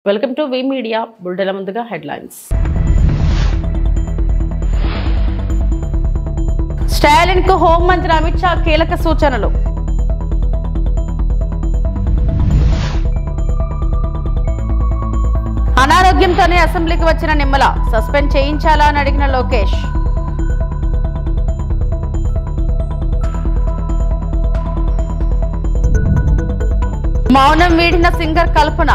Welcome to V media. బుల్టెల ముందుగా headlines. Stalin కు హోంమంత్రి అమిత్ షా కీలక సూచనలు. అనారోగ్యంతోనే అసెంబ్లీకి వచ్చిన నిమ్మల సస్పెండ్ చేయించాలా అని అడిగిన లోకేష్. మౌనం వీడిన సింగర్ కల్పన.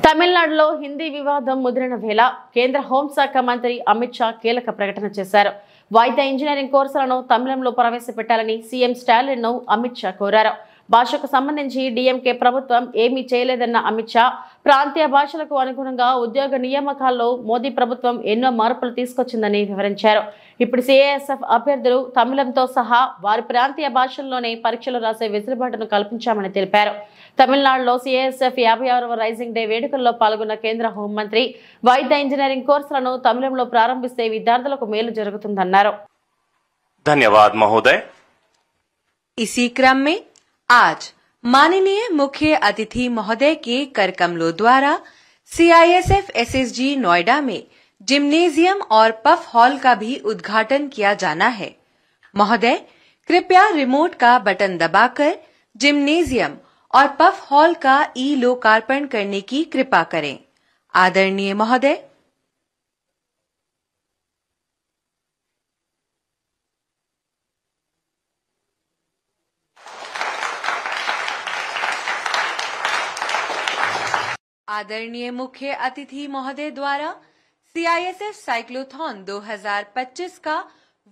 తమిళనాడులో హిందీ వివాదం ముదిరిన వేళ కేంద్ర హోంశాఖ మంత్రి అమిత్ షా కీలక ప్రకటన చేశారు. వైద్య ఇంజనీరింగ్ కోర్సులను తమిళంలో ప్రవేశపెట్టాలని సీఎం స్టాలిన్ ను అమిత్ షా కోరారు. భాషకు సంబంధించి డీఎంకే ప్రభుత్వం ఏమీ చేయలేదన్న అమిత్ షా ప్రాంతీయ భాషలకు అనుగుణంగా ఉద్యోగ నియామకాల్లో మోదీ ప్రభుత్వం ఎన్నో మార్పులు తీసుకొచ్చిందని వివరించారు. ఇప్పుడు సిఐఎస్ఎఫ్ అభ్యర్థులు తమిళంతో సహా వారి ప్రాంతీయ భాషల్లోనే పరీక్షలు రాసే వెసులుబాటును కల్పించామని తెలిపారు. తమిళనాడులో సిఐఎస్ఎఫ్ 56వ రైజింగ్ డే వేడుకల్లో పాల్గొన్న కేంద్ర హోంమంత్రి వైద్య ఇంజనీరింగ్ కోర్సులను తమిళంలో ప్రారంభిస్తే విద్యార్థులకు మేలు జరుగుతుందన్నారు. धन्यवाद महोदय। इसी क्रम में आज माननीय मुख्य अतिथि महोदय के करकमलों द्वारा सीआईएसएफ एसएसजी नोएडा में जिम्नेजियम और पफ हॉल का भी उद्घाटन किया जाना है। महोदय कृपया रिमोट का बटन दबाकर जिम्नेजियम और पफ हॉल का ई लोकार्पण करने की कृपा करें। आदरणीय महोदय। आदरणीय मुख्य अतिथि महोदय द्वारा सीआईएसएफ साइक्लोथॉन 2025 का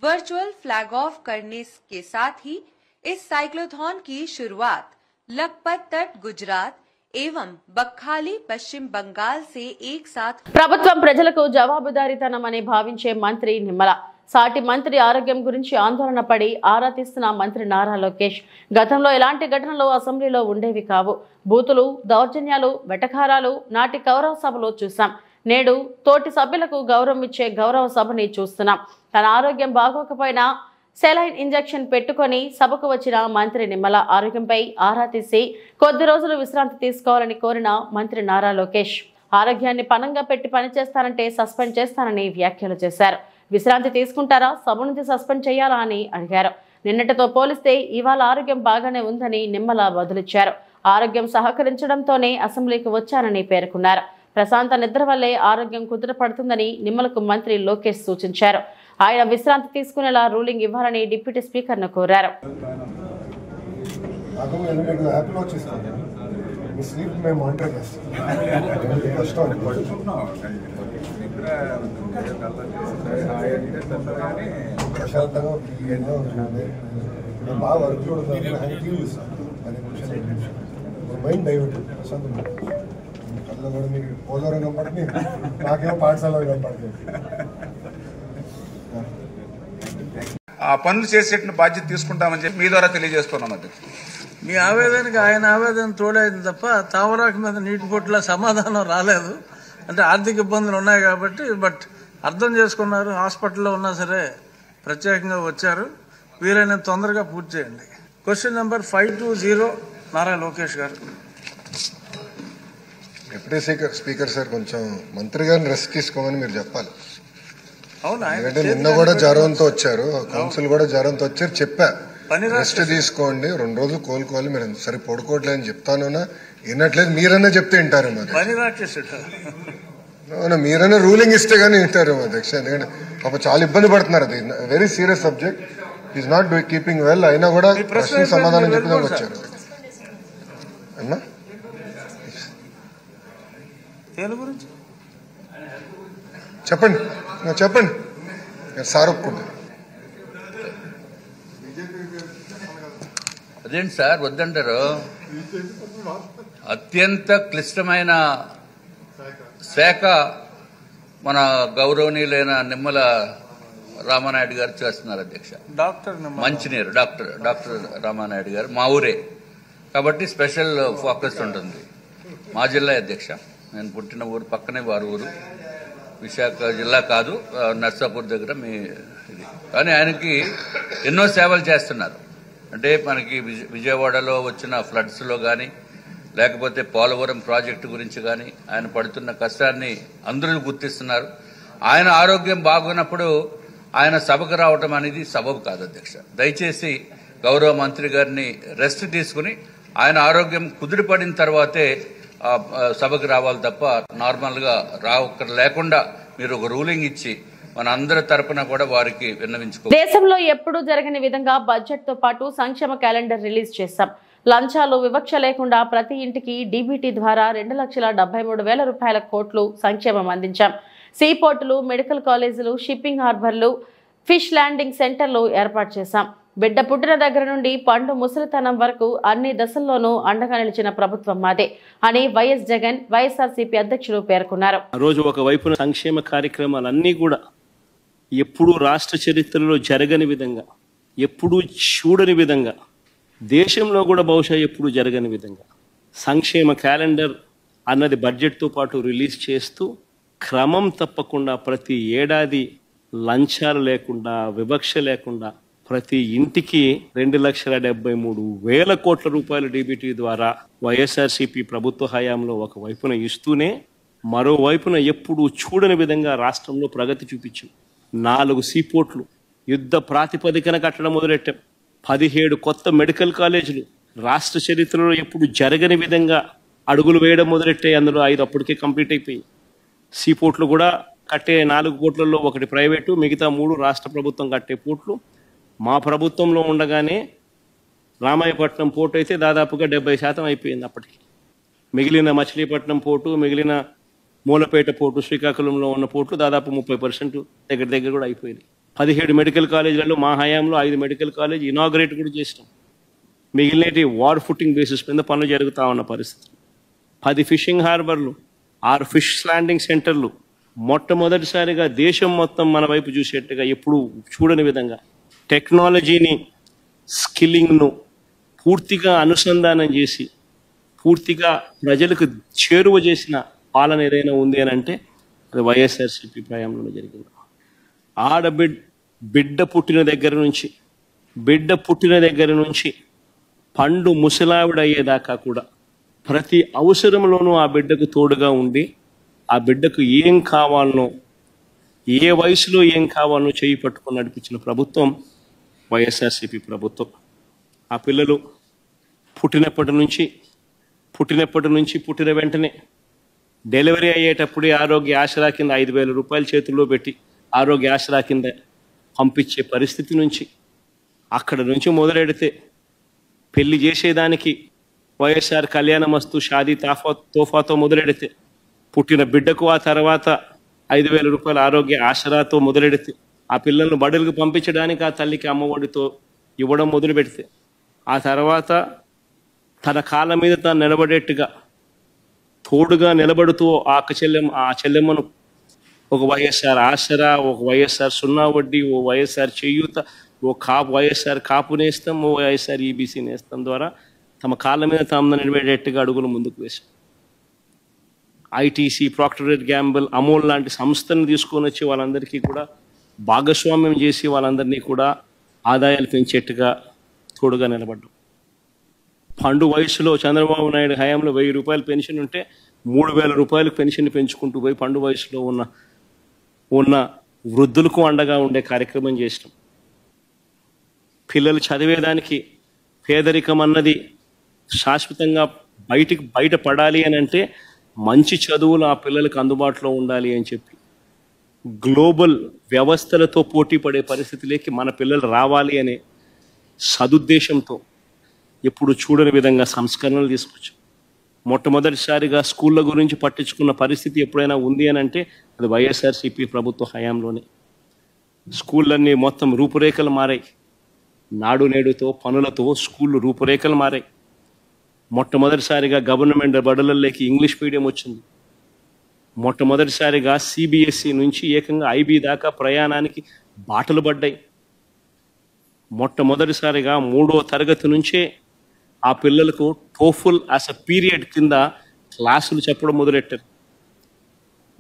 वर्चुअल फ्लैग ऑफ करने के साथ ही इस साइक्लोथॉन की शुरुआत लखपत तट गुजरात एवं बक्खाली पश्चिम बंगाल से एक साथ ప్రభుత్వం ప్రజలకు జవాబుదారీతనమని భావించే మంత్రి నిమ్మల సాటి మంత్రి ఆరోగ్యం గురించి ఆందోళన పడి ఆరా తీస్తున్న మంత్రి నారా లోకేష్ గతంలో ఎలాంటి ఘటనలు అసెంబ్లీలో ఉండేవి కావు. బూతులు, దౌర్జన్యాలు, వెటకారాలు నాటి గౌరవ సభలో చూసాం. నేడు తోటి సభ్యులకు గౌరవం ఇచ్చే గౌరవ సభని చూస్తున్నాం. తన ఆరోగ్యం బాగోకపోయినా సెలైన్ ఇంజెక్షన్ పెట్టుకొని సభకు వచ్చిన మంత్రి నిమ్మల ఆరోగ్యంపై ఆరా తీసి కొద్ది రోజులు విశ్రాంతి తీసుకోవాలని కోరిన మంత్రి నారా లోకేష్ ఆరోగ్యాన్ని పణంగా పెట్టి పనిచేస్తానంటే సస్పెండ్ చేస్తానని వ్యాఖ్యలు చేశారు. విశ్రాంతి తీసుకుంటారా, సభ నుంచి సస్పెండ్ చేయాలా అని అడిగారు. నిన్నటితో పోలిస్తే ఇవాళ ఆరోగ్యం బాగానే ఉందని నిమ్మల బదులిచ్చారు. ఆరోగ్యం సహకరించడంతోనే అసెంబ్లీకి వచ్చానని పేర్కొన్నారు. ప్రశాంత నిద్ర వల్లే ఆరోగ్యం కుదుటపడుతుందని నిమ్మలకు మంత్రి లోకేష్ సూచించారు. ఆయన విశ్రాంతి తీసుకునేలా రూలింగ్ ఇవ్వాలని డిప్యూటీ స్పీకర్ను కోరారు. మైండ్ డైవర్ట్ కళ్ళలో కూడా మీకు పోలవరం కనపడుతుంది, నాకేమో పాఠశాల కనపడుతుంది. ఆ పనులు చేసేట బాధ్యత తీసుకుంటామని చెప్పి మీ ద్వారా తెలియజేస్తున్నాం. అది మీ ఆవేదనకి ఆయన ఆవేదన తోడైంది తప్ప తావరాకు మీద నీటి పొట్టుల సమాధానం రాలేదు. అంటే ఆర్థిక ఇబ్బందులు ఉన్నాయి కాబట్టి, బట్ అర్థం చేసుకున్నారు. హాస్పిటల్లో ఉన్నా సరే ప్రత్యేకంగా వచ్చారు. వీలైనంత తొందరగా పూర్తి చేయండి. క్వశ్చన్ నెంబర్ 520 నారా లోకేష్ గారు. డిప్యూటీ స్పీకర్ సార్, కొంచెం మంత్రి గారిని రెస్ట్ తీసుకోమని మీరు చెప్పాలి. అవును, ఎందుకంటే నిన్న కూడా జ్వరంతో వచ్చారు, కౌన్సిల్ కూడా జ్వరంతో వచ్చారు. చెప్పా రెస్ట్ తీసుకోండి, 2 రోజులు కోలుకోవాలి. మీరు సరే పడుకోవట్లేదని చెప్తాను, వినట్లేదు. మీరన్నా చెప్తే వింటారేమో. మీరన్నా రూలింగ్ ఇస్తే గానీ వింటారేమో అధ్యక్ష. ఎందుకంటే పాప చాలా ఇబ్బంది పడుతున్నారు. అది very serious subject. Is not keeping well. అయినా కూడా ప్రశ్న సమాధానం చెప్పడానికి వచ్చారు. అన్నా చెప్పండి చెప్పండి సార్ ఒప్పుకుంటారు. అదేంటి సార్ వద్దంటారు? అత్యంత క్లిష్టమైన శాఖ మన గౌరవనీయులైన నిమ్మల రామానాయుడు గారు చేస్తున్నారు అధ్యక్ష. మంచినీరు డాక్టర్ రామానాయుడు గారు మా ఊరే కాబట్టి స్పెషల్ ఫోకస్ ఉంటుంది. మా జిల్లా అధ్యక్ష, నేను పుట్టిన ఊరు పక్కనే వారి ఊరు. విశాఖ జిల్లా కాదు, నర్సాపూర్ దగ్గర మీ ఇది. కానీ ఆయనకి ఎన్నో సేవలు చేస్తున్నారు. అంటే మనకి విజయవాడలో వచ్చిన ఫ్లడ్స్లో కానీ, లేకపోతే పోలవరం ప్రాజెక్టు గురించి కానీ ఆయన పడుతున్న కష్టాన్ని అందరూ గుర్తిస్తున్నారు. ఆయన ఆరోగ్యం బాగున్నప్పుడు ఆయన సభకు రావటం అనేది సబబు కాదు అధ్యక్ష. దయచేసి గౌరవ మంత్రి గారిని రెస్ట్ తీసుకుని ఆయన ఆరోగ్యం కుదిరిపడిన తర్వాతే సభకు రావాలి తప్ప నార్మల్గా లేకుండా మీరు ఒక రూలింగ్ ఇచ్చి మన అందరి తరపున కూడా వారికి విన్నవించుకో. దేశంలో ఎప్పుడూ జరగని విధంగా బడ్జెట్ తో పాటు సంక్షేమ క్యాలెండర్ రిలీజ్ చేశాం. లంచాలు వివక్ష లేకుండా ప్రతి ఇంటికి డీబీటీ ద్వారా 2,73,000 రూపాయల కోట్లు సంక్షేమం అందించాం. సీపోర్టులు, మెడికల్ కాలేజీలు, షిప్పింగ్ హార్బర్లు, ఫిష్ ల్యాండింగ్ సెంటర్లు ఏర్పాటు చేశాం. బిడ్డ పుట్టిన దగ్గర నుండి పండు ముసలితనం వరకు అన్ని దశల్లోనూ అండగా నిలిచిన ప్రభుత్వం మాదే అని వైఎస్ జగన్ వైఎస్ఆర్సీపీ అధ్యక్షులు పేర్కొన్నారు. ఆ రోజు ఒకవైపున సంక్షేమ కార్యక్రమాలన్నీ కూడా ఎప్పుడూ రాష్ట్ర చరిత్రలో జరగని విధంగా, ఎప్పుడూ చూడని విధంగా, దేశంలో కూడా బహుశా ఎప్పుడూ జరగని విధంగా సంక్షేమ క్యాలెండర్ అన్నది బడ్జెట్తో పాటు రిలీజ్ చేస్తూ క్రమం తప్పకుండా ప్రతి ఏడాది లంచాలు లేకుండా, వివక్ష లేకుండా ప్రతి ఇంటికి 2,73,000 కోట్ల రూపాయల డీబీటీ ద్వారా వైఎస్ఆర్సీపీ ప్రభుత్వ హయాంలో ఒకవైపున ఇస్తూనే మరోవైపున ఎప్పుడూ చూడని విధంగా రాష్ట్రంలో ప్రగతి చూపించాం. 4 సీపోర్ట్లు యుద్ధ ప్రాతిపదికన కట్టడం మొదలెట్టాం. 17 కొత్త మెడికల్ కాలేజీలు రాష్ట్ర చరిత్రలో ఎప్పుడు జరగని విధంగా అడుగులు వేయడం మొదలెట్టాయి. అందులో 5 అప్పటికే కంప్లీట్ అయిపోయి. సీపోర్ట్లు కూడా కట్టే 4 పోర్ట్లలో 1 ప్రైవేటు, మిగతా 3 రాష్ట్ర ప్రభుత్వం కట్టే పోర్ట్లు. మా ప్రభుత్వంలో ఉండగానే రామాయపట్నం పోర్టు అయితే దాదాపుగా 70% అయిపోయింది అప్పటికి. మిగిలిన మచిలీపట్నం పోర్టు, మిగిలిన మూలపేట పోర్టు, శ్రీకాకుళంలో ఉన్న పోర్ట్లు దాదాపు 30% దగ్గర కూడా అయిపోయింది. 17 మెడికల్ కాలేజీలలో మా హయాంలో 5 మెడికల్ కాలేజ్ ఇనాగ్రేట్ కూడా చేసినాం. మిగిలినటి వార్ ఫుటింగ్ బేసిస్ మీద పనులు జరుగుతూ ఉన్న పరిస్థితి. 10 ఫిషింగ్ హార్బర్లు, 6 ఫిష్ ల్యాండింగ్ సెంటర్లు, మొట్టమొదటిసారిగా దేశం మొత్తం మన వైపు చూసేట్టుగా ఎప్పుడు చూడని విధంగా టెక్నాలజీని, స్కిల్లింగ్ను పూర్తిగా అనుసంధానం చేసి పూర్తిగా ప్రజలకు చేరువ చేసిన పాలన ఏదైనా ఉంది అని అంటే అది వైఎస్ఆర్సీపీ హయాంలో జరిగింది. బిడ్డ పుట్టిన దగ్గర నుంచి పండు ముసలావిడ అయ్యేదాకా కూడా ప్రతి అవసరంలోనూ ఆ బిడ్డకు తోడుగా ఉండి ఆ బిడ్డకు ఏం కావాలనో, ఏ వయసులో ఏం కావాలనో చేయి పట్టుకొని నడిపించిన ప్రభుత్వం వైఎస్ఆర్సీపీ ప్రభుత్వం. ఆ పిల్లలు పుట్టినప్పటి నుంచి పుట్టిన వెంటనే డెలివరీ అయ్యేటప్పుడే ఆరోగ్య ఆసరా కింద 5,000 రూపాయలు చేతుల్లో పెట్టి ఆరోగ్య ఆసరా కింద పంపించే పరిస్థితి నుంచి, అక్కడ నుంచి మొదలెడితే పెళ్లి చేసేదానికి వైఎస్ఆర్ కళ్యాణమస్తు షాదీ తోఫాతో మొదలెడితే, పుట్టిన బిడ్డకు ఆ తర్వాత 5,000 రూపాయల ఆరోగ్య ఆసరాతో మొదలెడితే, ఆ పిల్లలను బడులకు పంపించడానికి ఆ తల్లికి అమ్మఒడితో ఇవ్వడం మొదలు పెడితే, ఆ తర్వాత తన కాళ్ళ మీద తాను నిలబడేట్టుగా తోడుగా నిలబడుతూ ఆ చెల్లెమ్మను ఒక వైఎస్ఆర్ ఆసరా, ఒక వైఎస్ఆర్ సున్నా వడ్డీ, ఓ వైఎస్ఆర్ చేయూత, వైఎస్ఆర్ కాపు నేస్తం, ఓ వైఎస్ఆర్ ఈబీసీ నేస్తం ద్వారా తమ కాళ్ళ మీద తాము నిలబడేట్టుగా అడుగులు ముందుకు వేశాం. ITC, Procter and Gamble, Amul లాంటి సంస్థలను తీసుకొని వచ్చి వాళ్ళందరికీ కూడా భాగస్వామ్యం చేసి వాళ్ళందరినీ కూడా ఆదాయాలు పెంచేట్టుగా తోడుగా నిలబడ్డాం. పండు వయసులో చంద్రబాబు నాయుడు హయాంలో 1,000 రూపాయలు పెన్షన్ ఉంటే 3,000 రూపాయలకు పెన్షన్ పెంచుకుంటూ పోయి పండు వయసులో ఉన్న వృద్ధులకు అండగా ఉండే కార్యక్రమం చేసినాం. పిల్లలు చదివేదానికి పేదరికం అన్నది శాశ్వతంగా బయట పడాలి అని అంటే మంచి చదువులు ఆ పిల్లలకు అందుబాటులో ఉండాలి అని చెప్పి గ్లోబల్ వ్యవస్థలతో పోటీ పడే పరిస్థితిలోకి మన పిల్లలు రావాలి అనే సదుద్దేశంతో ఎప్పుడు చూడని విధంగా సంస్కరణలు తీసుకొచ్చాం. మొట్టమొదటిసారిగా స్కూళ్ళ గురించి పట్టించుకున్న పరిస్థితి ఎప్పుడైనా ఉంది అని అంటే అది వైఎస్ఆర్సీపీ ప్రభుత్వ హయాంలోనే. స్కూళ్ళన్నీ మొత్తం రూపురేఖలు మారాయి. నాడు నేడుతో పనులతో స్కూళ్ళు రూపురేఖలు మారాయి. మొట్టమొదటిసారిగా గవర్నమెంట్ బడులలోకి ఇంగ్లీష్ మీడియం వచ్చింది. మొట్టమొదటిసారిగా సిబిఎస్ఈ నుంచి ఏకంగా ఐబీ దాకా ప్రయాణానికి బాటలు పడ్డాయి. మొట్టమొదటిసారిగా 3వ తరగతి నుంచే ఆ పిల్లలకు టోఫుల్ యాజ్ అ పీరియడ్ కింద క్లాసులు చెప్పడం మొదలెట్టారు.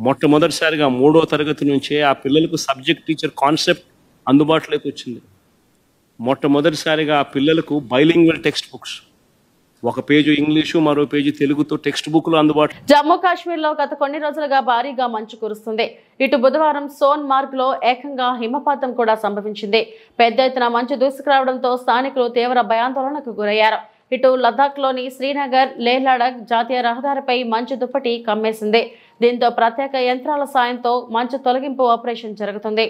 మొట్టమొదటిసారిగా 3వ తరగతి నుంచే ఆ పిల్లలకు సబ్జెక్ట్ టీచర్ కాన్సెప్ట్ అందుబాటులోకి వచ్చింది. మొట్టమొదటిసారిగా ఆ పిల్లలకు బైలింగ్వల్ టెక్స్ట్ బుక్స్, ఒక పేజీ ఇంగ్లీషు మరో పేజీ తెలుగుతో టెక్స్ట్ బుక్లు అందుబాటు. జమ్మూ కాశ్మీర్ లో గత కొన్ని రోజులుగా భారీగా మంచు కురుస్తుంది. ఇటు బుధవారం సోన్ మార్గ్ లో ఏకంగా హిమపాతం కూడా సంభవించింది. పెద్ద ఎత్తున మంచు దూసుకురావడంతో స్థానికులు తీవ్ర భయాందోళనకు గురయ్యారు. ఇటు లద్దాఖ్ లోని శ్రీనగర్ లేహ్లడాక్ జాతీయ రహదారిపై మంచు దుప్పటి కమ్మేసింది. దీంతో ప్రత్యేక యంత్రాల సాయంతో మంచు తొలగింపు ఆపరేషన్ జరుగుతుంది.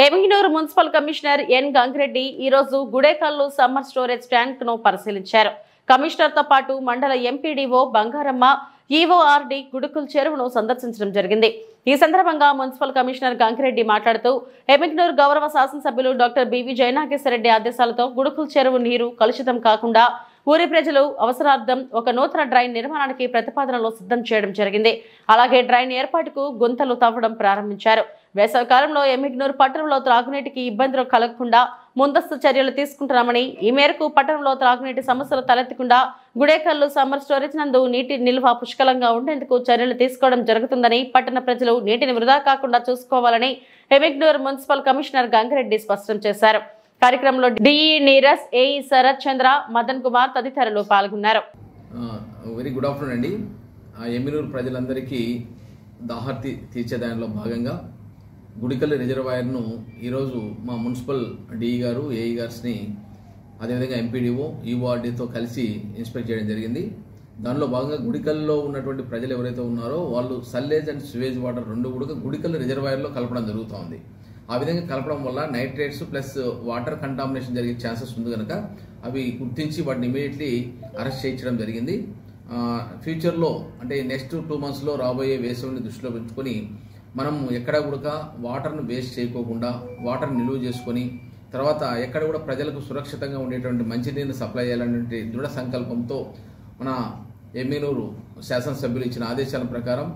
Emmiganur municipal commissioner N Gangireddy ఈ రోజు గుడేకల్లు సమ్మర్ స్టోరేజ్ ట్యాంక్ ను పరిశీలించారు. కమిషనర్ తో పాటు మండల ఎంపీడీఓ బంగారమ్మ, ఈఓఆర్డి గుడుకుల్ చెరువును సందర్శించడం జరిగింది. ఈ సందర్భంగా మున్సిపల్ కమిషనర్ గంగిరెడ్డి మాట్లాడుతూ ఎమిగ్నూరు గౌరవ శాసనసభ్యులు డాక్టర్ బివి జయనాగేశ్వరరెడ్డి ఆదేశాలతో గుడుకుల్ చెరువు నీరు కలుషితం కాకుండా ఊరి ప్రజలు అవసరార్థం ఒక నూతన డ్రైన్ నిర్మాణానికి ప్రతిపాదనలో సిద్ధం చేయడం జరిగింది. అలాగే డ్రైన్ ఏర్పాటుకు గుంతలు తవ్వడం ప్రారంభించారు. వేసవికాలంలో ఎమిగ్నూరు పట్టణంలో త్రాగునీటికి ఇబ్బందులు కలగకుండా ముందస్తు చర్యలు తీసుకుంటున్నామని, ఈ మేరకు పట్టణంలో త్రాగునీటి సమస్యలు తలెత్తకుండా గుడేకల్లు సమ్మర్ స్టోరేజ్ నందు నీటి నిల్వ పుష్కలంగా ఉండేందుకు చర్యలు తీసుకోవడం జరుగుతుందని, పట్టణ ప్రజలు నీటిని వృధా కాకుండా చూసుకోవాలని ఎమిగ్నూరు మున్సిపల్ కమిషనర్ గంగిరెడ్డి స్పష్టం చేశారు. కార్యక్రమంలో డిఈ నీరస్, ఏఈ శరత్ చంద్ర, మదన్ కుమార్ తదితరులు పాల్గొన్నారు. వెరీ గుడ్ ఆఫ్టర్నూన్ అండి. ఎమిగ్నూరు ప్రజలందరికీ దాహార్తి తీర్చే దానిలో భాగంగా గుడికల్ రిజర్వాయర్ను ఈరోజు మా మున్సిపల్ డిఈ గారు, ఏఈ గార్స్ని, అదేవిధంగా ఎంపీడీఓ, ఈఓఆర్డీతో కలిసి ఇన్స్పెక్ట్ చేయడం జరిగింది. దానిలో భాగంగా గుడికల్లో ఉన్నటువంటి ప్రజలు ఎవరైతే ఉన్నారో వాళ్ళు సల్లేజ్ అండ్ సివేజ్ వాటర్ రెండు కూడా గుడికల్ రిజర్వాయర్లో కలపడం జరుగుతోంది. ఆ విధంగా కలపడం వల్ల నైట్రేట్స్ ప్లస్ వాటర్ కంటామినేషన్ జరిగే ఛాన్సెస్ ఉంది కనుక అవి గుర్తించి వాటిని ఇమీడియట్లీ అరెస్ట్ చేయించడం జరిగింది. ఫ్యూచర్లో అంటే నెక్స్ట్ 2 monthsలో రాబోయే వేసవిని దృష్టిలో పెట్టుకుని మనం ఎక్కడ కూడా వాటర్ను వేస్ట్ చేయకోకుండా వాటర్ నిల్వ చేసుకొని తర్వాత ఎక్కడ కూడా ప్రజలకు సురక్షితంగా ఉండేటువంటి మంచినీరుని సప్లై చేయాలనే దృఢ సంకల్పంతో మన ఎమిగ్నూరు శాసనసభ్యులు ఇచ్చిన ఆదేశాల ప్రకారం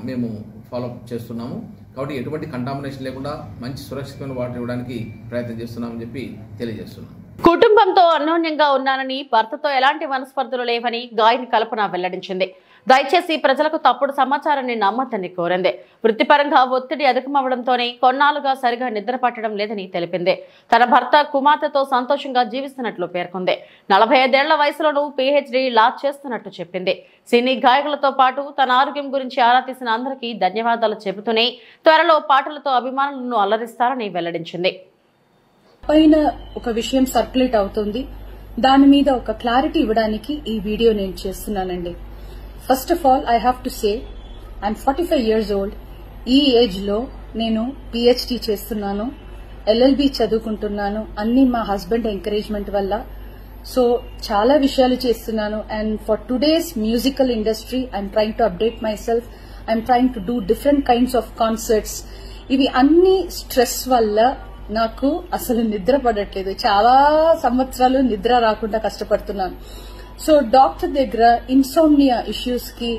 మేము ఫాలోఅప్ చేస్తున్నాము. కాబట్టి ఎటువంటి కంటామినేషన్ లేకుండా మంచి సురక్షితమైన వాటర్ ఇవ్వడానికి ప్రయత్నం చేస్తున్నామని చెప్పి తెలియజేస్తున్నాం. కుటుంబంతో అన్యోన్యంగా ఉన్నానని, భర్తతో ఎలాంటి మనస్పర్ధలు లేవని గాయని కల్పన వెల్లడించింది. దయచేసి ప్రజలకు తప్పుడు సమాచారాన్ని నమ్మద్దని కోరింది. వృత్తిపరంగా ఒత్తిడి అధికమవడంతోనే కొన్నాళ్లుగా సరిగా నిద్ర పట్టడం లేదని తెలిపింది. తన భర్త కుమార్తెతో సంతోషంగా జీవిస్తున్నట్లు పేర్కొంది. 45 ఏళ్ల వయసులోనూ పీహెచ్డీ లా చేస్తున్నట్టు చెప్పింది. సినీ గాయకులతో పాటు తన ఆరోగ్యం గురించి ఆరా తీసిన అందరికీ ధన్యవాదాలు చెబుతూనే త్వరలో పాటలతో అభిమానులను అలరిస్తారని వెల్లడించింది. పైన ఒక విషయం సర్క్యులేట్ అవుతుంది, దాని మీద ఒక క్లారిటీ ఇవ్వడానికి ఈ వీడియో నేను చేస్తున్నానండి. First of all I have to say I'm 45 years old. ఈ ఏజ్ లో నేను పిహెచ్డి చేస్తున్నాను, ఎల్ఎల్బి చదువుకుంటున్నాను, అన్ని మా హస్బెండ్ ఎంకరేజ్మెంట్ వల్ల. సో చాలా విషయాలు చేస్తున్నాను. And for today's musical industry I'm trying to update my self. I'm trying to do different kinds of concerts. ఇవి అన్ని స్ట్రెస్ వల్ల నాకు అసలు నిద్ర పడట్లేదు. చాలా సంవత్సరాలు నిద్ర రాకుండా కష్టపడుతున్నాను. సో డాక్టర్ దగ్గర ఇన్సోమ్నియా ఇష్యూస్ కి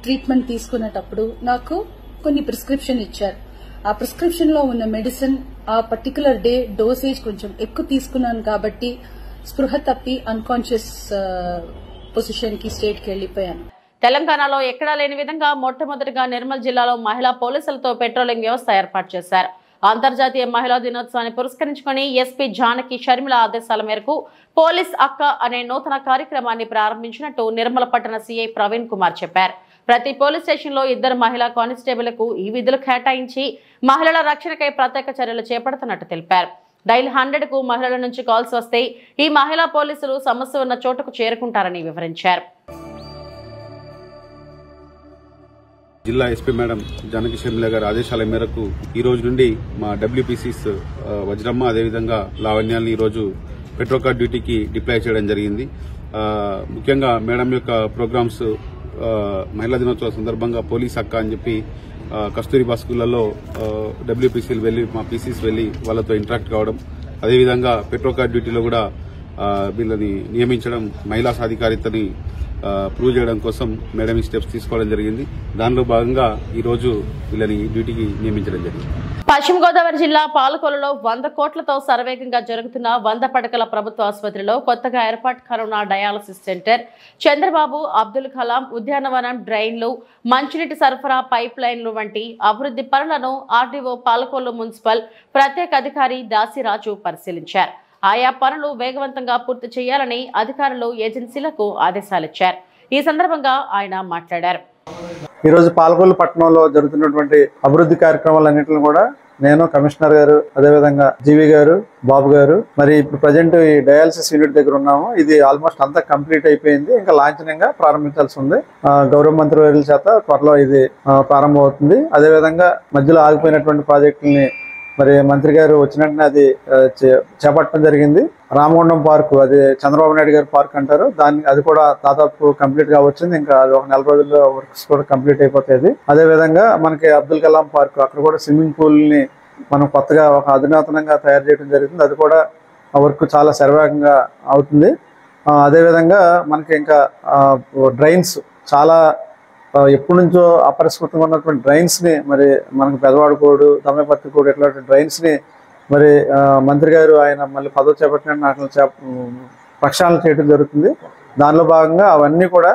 ట్రీట్మెంట్ తీసుకునేటప్పుడు నాకు కొన్ని ప్రిస్క్రిప్షన్ ఇచ్చారు. ఆ ప్రిస్క్రిప్షన్ లో ఉన్న మెడిసిన్ ఆ పర్టికులర్ డే డోసేజ్ కొంచెం ఎక్కువ తీసుకున్నాను కాబట్టి స్పృహ తప్పి అన్కాన్షియస్ పొజిషన్ కి స్టేట్ కి వెళ్లిపోయాను. తెలంగాణలో ఎక్కడా లేని విధంగా మొట్టమొదటిగా నిర్మల్ జిల్లాలో మహిళా పోలీసులతో పెట్రోలింగ్ వ్యవస్థ ఏర్పాటు చేశారు. అంతర్జాతీయ మహిళా దినోత్సవాన్ని పురస్కరించుకుని ఎస్పీ జానకి షర్మిల ఆదేశాల మేరకు పోలీస్ అక్క అనే నూతన కార్యక్రమాన్ని ప్రారంభించినట్టు నిర్మల పట్టణ సీఐ ప్రవీణ్ కుమార్ చెప్పారు. ప్రతి పోలీస్ స్టేషన్ లో 2 మహిళా కానిస్టేబుళ్లకు ఈ విధులు కేటాయించి మహిళల రక్షణకై ప్రత్యేక చర్యలు చేపడుతున్నట్టు తెలిపారు. డైల్ 100కు మహిళల నుంచి కాల్స్ వస్తే ఈ మహిళా పోలీసులు సమస్య ఉన్న చోటుకు చేరుకుంటారని వివరించారు. జిల్లా ఎస్పీ మేడం జానకి షర్మిల గారి ఆదేశాల మేరకు ఈ రోజు నుండి మా డబ్ల్యూపీసీస్ వజ్రమ్మ అదేవిధంగా లావణ్యాన్ని ఈ రోజు పెట్రోకార్ డ్యూటీకి డిప్లాయ్ చేయడం జరిగింది. ముఖ్యంగా మేడం యొక్క ప్రోగ్రామ్స్ మహిళా దినోత్సవ సందర్భంగా పోలీస్ అక్క అని చెప్పి కస్తూరిబా స్కూళ్లలో డబ్ల్యూపీసీలు వెళ్లి మా పీసీస్ వెళ్లి వాళ్ళతో ఇంటరాక్ట్ కావడం, అదేవిధంగా పెట్రోకార్ డ్యూటీలో కూడా వీళ్ళని నియమించడం, మహిళా సాధికారితని ప్రూవ్ చేయడం కోసం మేడం ఈ స్టెప్స్ తీసుకోవడం జరిగింది. దానిలో భాగంగా ఈ రోజు వీళ్ళని డ్యూటీకి నియమించడం జరిగింది. పశ్చిమ గోదావరి జిల్లా పాలకొల్లులో 100 కోట్లతో శరవేగంగా జరుగుతున్న 100 పడకల ప్రభుత్వ ఆసుపత్రిలో కొత్తగా ఏర్పాటు కానున్న డయాలసిస్ సెంటర్, చంద్రబాబు అబ్దుల్ కలాం ఉద్యానవనం, డ్రైన్లు, మంచినీటి సరఫరా పైప్ లైన్లు వంటి అభివృద్ధి పనులను ఆర్డీఓ పాలకొల్లు మున్సిపల్ ప్రత్యేక అధికారి దాసిరాజు పరిశీలించారు. ఆయా పనులు వేగవంతంగా పూర్తి చేయాలని అధికారులు ఏజెన్సీలకు ఆదేశాలిచ్చారు. ఈ సందర్భంగా ఆయన మాట్లాడారు. ఈరోజు పాలకొల్లు పట్టణంలో జరుగుతున్నటువంటి అభివృద్ధి కార్యక్రమాలన్నింటిని కూడా నేను, కమిషనర్ గారు, అదేవిధంగా జీవి గారు, బాబు గారు, మరి ఇప్పుడు ప్రజెంట్ ఈ డయాలసిస్ యూనిట్ దగ్గర ఉన్నాము. ఇది ఆల్మోస్ట్ అంతా కంప్లీట్ అయిపోయింది. ఇంకా లాంఛనంగా ప్రారంభించాల్సి ఉంది. గౌరవ మంత్రి వర్యుల చేత త్వరలో ఇది ప్రారంభం అవుతుంది. అదేవిధంగా మధ్యలో ఆగిపోయినటువంటి ప్రాజెక్టుల్ని మరి మంత్రి గారు వచ్చిన వెంటనే అది చేపట్టడం జరిగింది. రామగుండం పార్కు, అది చంద్రబాబు నాయుడు గారి పార్క్ అంటారు, అది కూడా దాదాపు కంప్లీట్ గా వచ్చింది. ఇంకా అది ఒక 4 రోజుల్లో వర్క్స్ కూడా కంప్లీట్ అయిపోతాయి. అదే విధంగా మనకి అబ్దుల్ కలాం పార్క్, అక్కడ కూడా స్విమ్మింగ్ పూల్ ని మనం కొత్తగా ఒక అధునాతనంగా తయారు చేయడం జరుగుతుంది. అది కూడా వర్క్ చాలా శరవేగంగా అవుతుంది. అదేవిధంగా మనకి ఇంకా డ్రైన్స్ చాలా ఎప్పటి నుంచో అపరిష్కృతంగా ఉన్నటువంటి డ్రైన్స్ ని మరి మనకు పెదవాడకోడు, దమ్మపత్తికోడు ఇట్లాంటి డ్రైన్స్ ని మరి మంత్రి గారు ఆయన మళ్ళీ పదవి చేపట్టిన వాటిని ప్రక్షాళన చేయడం జరుగుతుంది. దానిలో భాగంగా అవన్నీ కూడా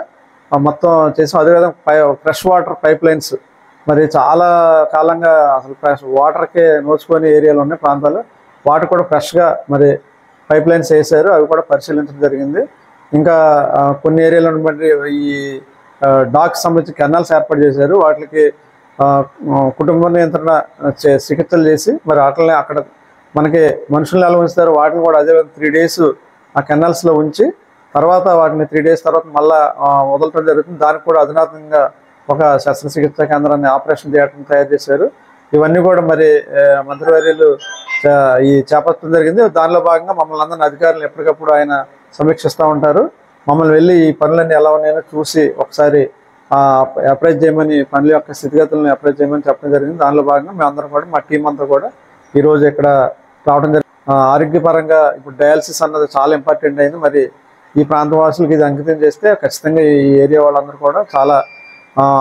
మొత్తం చేసాం. అదేవిధంగా ఫ్రెష్ వాటర్ పైప్ లైన్స్, మరి చాలా కాలంగా అసలు ఫ్రెష్ వాటర్కే నోచుకొని ఏరియాలు ఉన్నాయి ప్రాంతాలు, వాటర్ కూడా ఫ్రెష్గా మరి పైప్ లైన్స్ వేసారు. అవి కూడా పరిశీలించడం జరిగింది. ఇంకా కొన్ని ఏరియాలో ఉన్నటువంటి ఈ డాగ్స్ సంబంధించి కెనాల్స్ ఏర్పాటు చేశారు. వాటికి కుటుంబ నియంత్రణ చికిత్సలు చేసి మరి వాటిని అక్కడ మనకి మనుషులను ఎలా ఉంచుతారు వాటిని కూడా అదే 3 days ఆ కెనాల్స్లో ఉంచి తర్వాత వాటిని 3 days తర్వాత మళ్ళా వదలటం జరుగుతుంది. దానికి కూడా అధునాతనంగా ఒక శస్త్రచికిత్సా కేంద్రాన్ని, ఆపరేషన్ థియేటర్ని తయారు చేశారు. ఇవన్నీ కూడా మరి మంత్రివర్యులు ఈ చేపట్టడం జరిగింది. దానిలో భాగంగా మమ్మల్ని అందరినీ అధికారులు ఎప్పటికప్పుడు ఆయన సమీక్షిస్తూ ఉంటారు. మమ్మల్ని వెళ్ళి ఈ పనులన్నీ ఎలా ఉన్నాయో చూసి ఒకసారి అప్రైజ్ చేయమని, పనుల యొక్క స్థితిగతులను అప్రైజ్ చేయమని చెప్పడం జరిగింది. దానిలో భాగంగా మేమందరం కూడా, మా టీం అంతా కూడా ఈరోజు ఇక్కడ రావడం జరిగింది. ఆరోగ్యపరంగా ఇప్పుడు డయాలసిస్ అన్నది చాలా ఇంపార్టెంట్ అయింది. మరి ఈ ప్రాంత వాసులకు ఇది అంకితం చేస్తే ఖచ్చితంగా ఈ ఏరియా వాళ్ళందరూ కూడా చాలా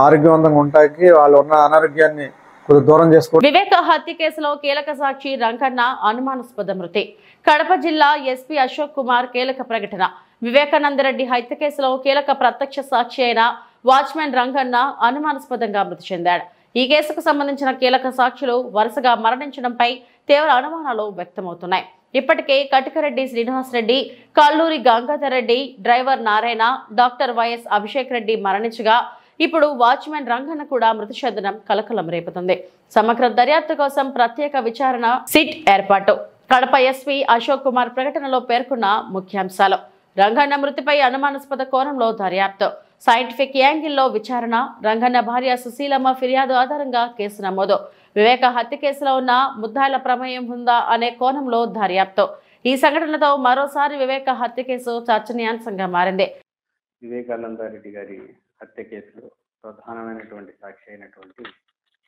ఆరోగ్యవంతంగా ఉంటాయి. వాళ్ళు ఉన్న అనారోగ్యాన్ని కొద్దిగా దూరం చేసుకోవడం. వివేక హత్య కేసులో కీలక సాక్షి రంగన్న అనుమానాస్పద మృతి. కడప జిల్లా ఎస్పీ అశోక్ కుమార్ కీలక ప్రకటన. వివేకానందరెడ్డి హత్య కేసులో కీలక ప్రత్యక్ష సాక్షి అయిన వాచ్మెన్ రంగన్న అనుమానాస్పదంగా మృతి చెందాడు. ఈ కేసుకు సంబంధించిన కీలక సాక్షులు వరుసగా మరణించడంపై తీవ్ర అనుమానాలు వ్యక్తమవుతున్నాయి. ఇప్పటికే Katikareddy Srinivasareddy, Kalluri Gangadhar Reddy, driver Narayana, doctor Y S Abhishek Reddy మరణించగా ఇప్పుడు వాచ్మెన్ రంగన్న కూడా మృతి చెందడం కలకలం రేపుతుంది. సమగ్ర దర్యాప్తు కోసం ప్రత్యేక విచారణ సిట్ ఏర్పాటు. కడప ఎస్పీ అశోక్ కుమార్ ప్రకటనలో పేర్కొన్న ముఖ్యాంశాలు: రంగన్న మృతిపై అనుమానాస్పద కోణంలో దర్యాప్తు, సైంటిఫిక్ యాంగిల్లో విచారణ, రంగన్న భార్య సుశీలమ్మ ఫిర్యాదు ఆధారంగా కేసు నమోదు, వివేక హత్య కేసులో ఉన్న ముద్దాయిల ప్రమేయం ఉందా అనే కోణంలో దర్యాప్తు. ఈ సంఘటనతో మరోసారి వివేక హత్య కేసు చర్చనీయాంశంగా మారింది. వివేకానందరెడ్డి గారి హత్య కేసులో ప్రధానమైనటువంటి సాక్షి అయినటువంటి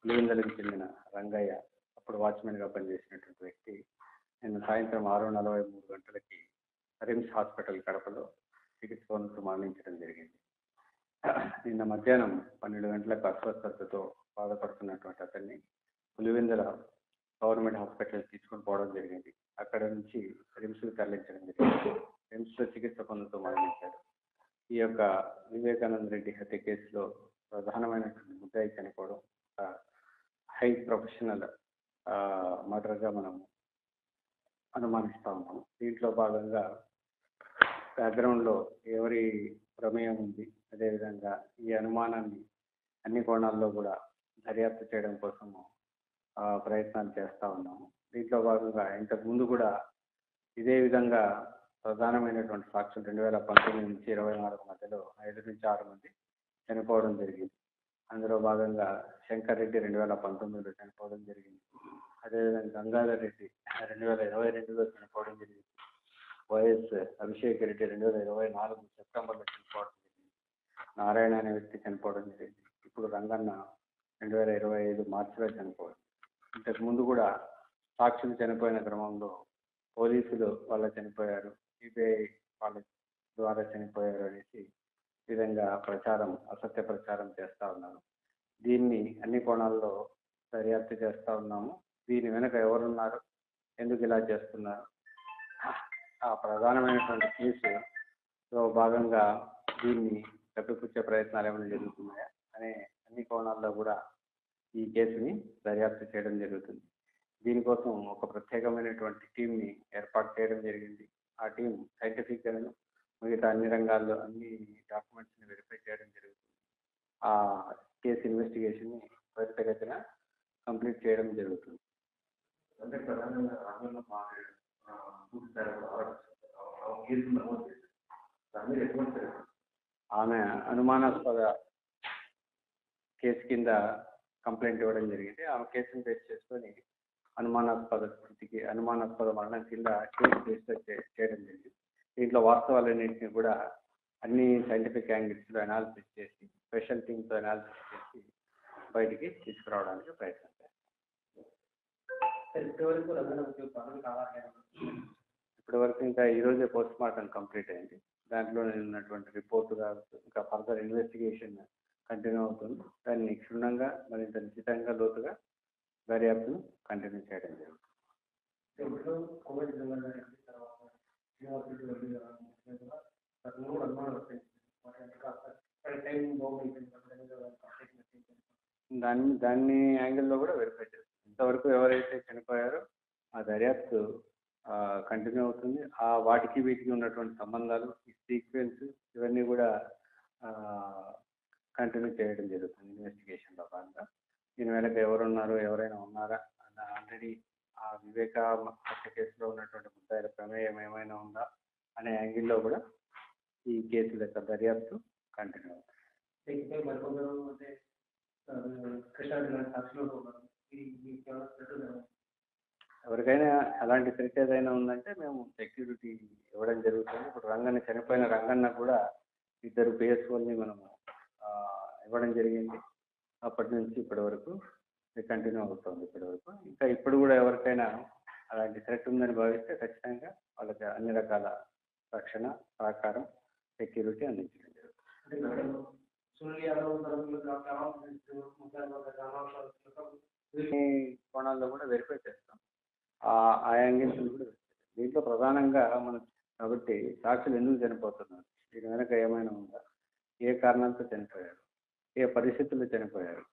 పులివెందులకు చెందిన రంగయ్య, అప్పుడు వాచ్మెన్ గా పనిచేసినటువంటి వ్యక్తి, నిన్న సాయంత్రం 6:43 గంటలకి రిమ్స్ హాస్పిటల్ కడపలో చికిత్స పొందుతూ మరణించడం జరిగింది. నిన్న మధ్యాహ్నం 12 గంటలకు అస్వస్థతతో బాధపడుతున్నటువంటి అతన్ని పులివెందుల గవర్నమెంట్ హాస్పిటల్ తీసుకొని పోవడం జరిగింది. అక్కడ నుంచి రిమ్స్కి తరలించడం జరిగింది. రిమ్స్లో చికిత్స పొందుతూ మరణించారు. ఈ యొక్క వివేకానంద రెడ్డి హత్య కేసులో ప్రధానమైనటువంటి ముద్దాయి చనిపోవడం హై ప్రొఫెషనల్ మర్డర్గా మనం అనుమానిస్తూ ఉన్నాము. దీంట్లో భాగంగా బ్యాక్గ్రౌండ్లో ఎవరి ప్రమేయం ఉంది, అదేవిధంగా ఈ అనుమానాన్ని అన్ని కోణాల్లో కూడా దర్యాప్తు చేయడం కోసము ప్రయత్నాలు చేస్తూ ఉన్నాము. దీంట్లో భాగంగా ఇంతకు ముందు కూడా ఇదే విధంగా ప్రధానమైనటువంటి సాక్షులు 2019 నుంచి 24 మధ్యలో 5 నుంచి 6 మంది చనిపోవడం జరిగింది. అందులో భాగంగా శంకర్ రెడ్డి 2019లో చనిపోవడం జరిగింది. అదేవిధంగా గంగాధర్ రెడ్డి 2022లో చనిపోవడం జరిగింది. వైఎస్ అభిషేక్ రెడ్డి 2024 సెప్టెంబర్లో చనిపోవడం జరిగింది. నారాయణ అనే వ్యక్తి చనిపోవడం జరిగింది. ఇప్పుడు రంగన్న 2025 మార్చిలో చనిపోవడం. ఇంతకు ముందు కూడా సాక్షులు చనిపోయిన క్రమంలో పోలీసులు వాళ్ళ చనిపోయారు, సిబిఐ వాళ్ళ ద్వారా చనిపోయారు అనేసి విధంగా అసత్య ప్రచారం చేస్తూ ఉన్నారు. దీన్ని అన్ని కోణాల్లో దర్యాప్తు చేస్తూ ఉన్నాము. దీని వెనుక ఎవరున్నారు, ఎందుకు ఇలా చేస్తున్నారు, ఆ ప్రధానమైనటువంటి కేసులో భాగంగా దీన్ని కప్పిపుచ్చే ప్రయత్నాలు ఏమైనా జరుగుతున్నాయా అనే అన్ని కోణాల్లో కూడా ఈ కేసుని దర్యాప్తు చేయడం జరుగుతుంది. దీనికోసం ఒక ప్రత్యేకమైనటువంటి టీంని ఏర్పాటు చేయడం జరిగింది. ఆ టీం సైంటిఫిక్ గాను మిగతా అన్ని రంగాల్లో అన్ని డాక్యుమెంట్స్ని వెరిఫై చేయడం జరుగుతుంది. ఆ కేసు ఇన్వెస్టిగేషన్ని త్వరితగతిన కంప్లీట్ చేయడం జరుగుతుంది. అంటే ప్రధానంగా ఆమె అనుమానాస్పద కేసు కింద కంప్లైంట్ ఇవ్వడం జరిగింది. ఆమె కేసును బేస్ చేసుకొని అనుమానాస్పద మరణం కింద కేసు రిజిస్టర్ చేయడం జరిగింది. దీంట్లో వాస్తవాలన్నింటినీ కూడా అన్ని సైంటిఫిక్ యాంగిల్స్లో అనాలిసిస్ చేసి స్పెషల్ టీమ్తో అనాలిసిస్ చేసి బయటికి తీసుకురావడానికి ప్రయత్నం చేస్తాం. ఇప్పటి వరకు ఇంకా ఈరోజే పోస్ట్ మార్టం కంప్లీట్ అయింది. దాంట్లో ఉన్నటువంటి రిపోర్టుగా ఇంకా ఫర్దర్ ఇన్వెస్టిగేషన్ కంటిన్యూ అవుతుంది. దాన్ని క్షుణ్ణంగా మరింత నిశ్చితంగా లోతుగా దర్యాప్తును కంటిన్యూ చేయడం జరుగుతుంది. దాన్ని యాంగిల్లో కూడా వెరిఫై చేస్తుంది. ఇంతవరకు ఎవరైతే చనిపోయారో ఆ దర్యాప్తు కంటిన్యూ అవుతుంది. ఆ వాటికి వీటికి ఉన్నటువంటి సంబంధాలు, ఈ సీక్వెన్స్ ఇవన్నీ కూడా కంటిన్యూ చేయడం జరుగుతుంది ఇన్వెస్టిగేషన్లో భాగంగా. దీని వెనక ఎవరున్నారు, ఎవరైనా ఉన్నారా అన్న ఆల్రెడీ ఆ వివేక హత్య కేసులో ఉన్నటువంటి ముద్దాయిల ప్రమేయం ఏమైనా ఉందా అనే యాంగిల్లో కూడా ఈ కేసుల యొక్క దర్యాప్తు కంటిన్యూ అవుతుంది. ఎవరికైనా అలాంటి థ్రెట్ ఏదైనా ఉందంటే మేము సెక్యూరిటీ ఇవ్వడం జరుగుతుంది. ఇప్పుడు చనిపోయిన రంగన్న కూడా 2 పిఎస్ఓల్ని మనము ఇవ్వడం జరిగింది. అప్పటి నుంచి ఇప్పటి వరకు కంటిన్యూ అవుతుంది. ఇప్పటి వరకు ఇంకా ఇప్పుడు కూడా ఎవరికైనా అలాంటి థ్రెట్ ఉందని భావిస్తే ఖచ్చితంగా వాళ్ళకి అన్ని రకాల రక్షణ, సహకారం, సెక్యూరిటీ అందించడం జరుగుతుంది. కోణాల్లో కూడా వెరిఫై చేస్తాం. ఆ యాంగిల్స్ కూడా దీంట్లో ప్రధానంగా మనం కాబట్టి సాక్షులు ఎందుకు చనిపోతున్నారు, దీని వెనక ఏమైనా ఉందా, ఏ కారణాలతో చనిపోయారు, ఏ పరిస్థితుల్లో చనిపోయారు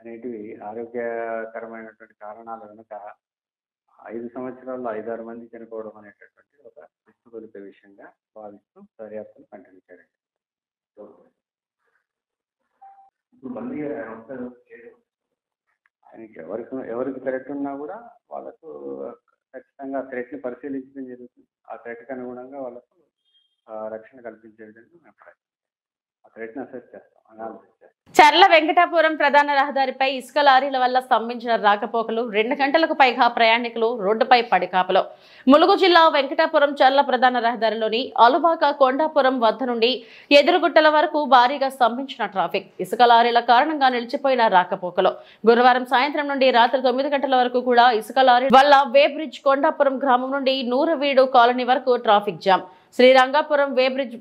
అనేటివి ఆరోగ్యకరమైనటువంటి కారణాల వెనుక 5 సంవత్సరాల్లో 5-6 మంది చనిపోవడం అనేటటువంటి ఒక విస్తుగొలిపే విషయంగా భావిస్తూ దర్యాప్తును కంటిన్యూ చేయడం. ఆయనకి ఎవరికి థ్రెట్ ఉన్నా కూడా వాళ్ళకు ఖచ్చితంగా ఆ థ్రెట్ని పరిశీలించడం జరుగుతుంది. ఆ థ్రెట్కి అనుగుణంగా వాళ్ళకు రక్షణ కల్పించే విధంగా మేము ఆ థ్రెట్ని అసెస్ చేస్తాం, అనాలిసిస్ చేస్తాం. చర్ల వెంకటాపురం ప్రధాన రహదారిపై ఇసుక లారీల వల్ల స్తంభించిన రాకపోకలు 2 గంటలకు పైగా ప్రయాణికులు రోడ్డుపై పడికాపలో. ములుగు జిల్లా వెంకటాపురం చర్ల ప్రధాన రహదారిలోని అలుబాక కొండాపురం వద్ద నుండి ఎదురుగుట్టల వరకు భారీగా స్తంభించిన ట్రాఫిక్, ఇసుక లారీల కారణంగా నిలిచిపోయిన రాకపోకలు. గురువారం సాయంత్రం నుండి రాత్రి 9 గంటల వరకు కూడా ఇసుక లారీ వల్ల వే బ్రిడ్జ్ కొండాపురం గ్రామం నుండి నూరవీడు కాలనీ వరకు ట్రాఫిక్ జామ్. శ్రీరంగాపురం వే బ్రిడ్జ్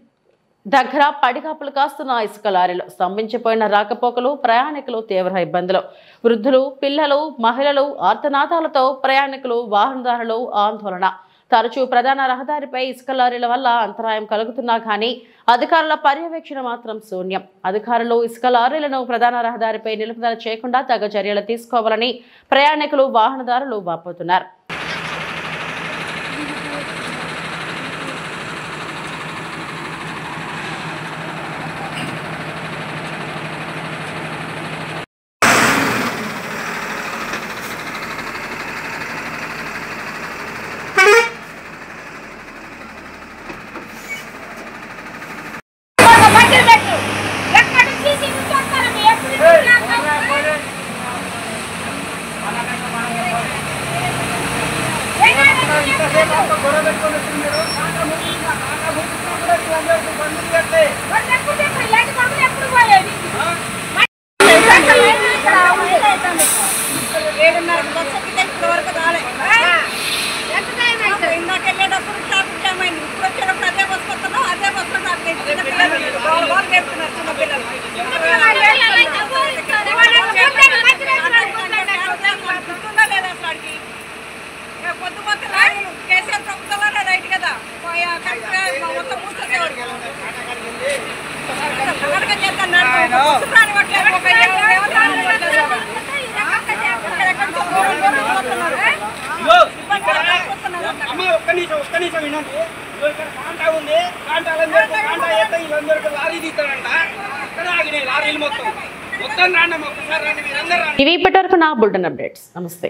దగ్గర పడిగాపులు కాస్తున్న ఇసుక లారీలు స్తంభించిపోయిన రాకపోకలు, ప్రయాణికులు తీవ్ర ఇబ్బందులు. వృద్ధులు, పిల్లలు, మహిళలు ఆర్తనాదాలతో ప్రయాణికులు, వాహనదారులు ఆందోళన. తరచూ ప్రధాన రహదారిపై ఇసుక లారీల వల్ల అంతరాయం కలుగుతున్నా కానీ అధికారుల పర్యవేక్షణ మాత్రం శూన్యం. అధికారులు ఇసుక లారీలను ప్రధాన రహదారిపై నిలుపుదల చేయకుండా తగు చర్యలు తీసుకోవాలని ప్రయాణికులు, వాహనదారులు వాపోతున్నారు. ఇవి ఇప్పటివరకు నా బులెటిన్ అప్డేట్స్. నమస్తే.